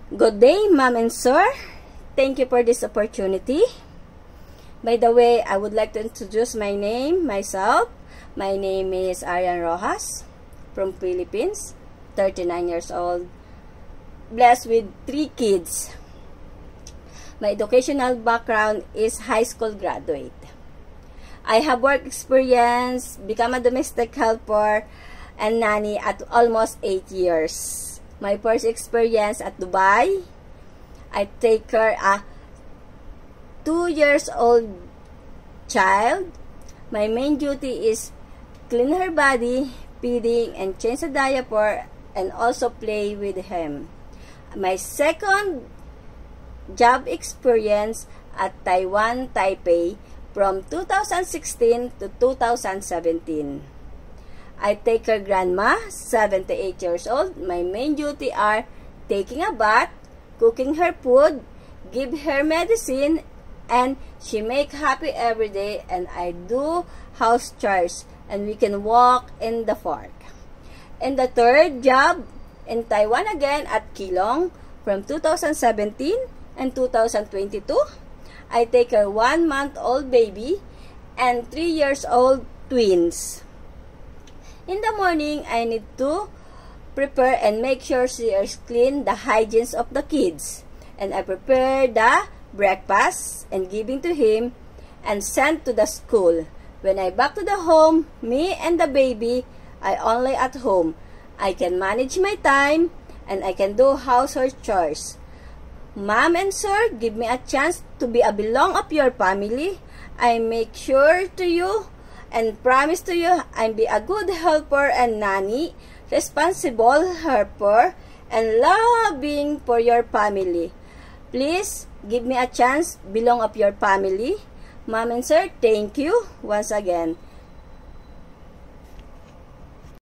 Good day, Ma'am and Sir. Thank you for this opportunity. By the way, I would like to introduce myself. My name is Arian Rojas from Philippines, 39 years old, blessed with 3 kids. My educational background is high school graduate. I have work experience, become a domestic helper, and nanny at almost 8 years. My first experience at Dubai, I take care a 2 years old child. My main duty is clean her body, feeding and change the diaper, and also play with him. My second job experience at Taiwan, Taipei from 2016 to 2017. I take her grandma, 78 years old. My main duty are taking a bath, cooking her food, give her medicine, and she make happy every day, and I do house chores, and we can walk in the park. And the third job in Taiwan again at Keelung from 2017 and 2022. I take her 1-month-old baby and 3 years old twins. In the morning, I need to prepare and make sure she is clean, the hygiene of the kids. And I prepare the breakfast and giving to him and send to the school. When I back to the home, me and the baby, I only at home. I can manage my time and I can do household chores. Mom and Sir, give me a chance to be a belong of your family. I make sure to you and promise to you I'll be a good helper and nanny, responsible helper, and loving for your family. Please give me a chance belong of your family. Mom and Sir, thank you once again.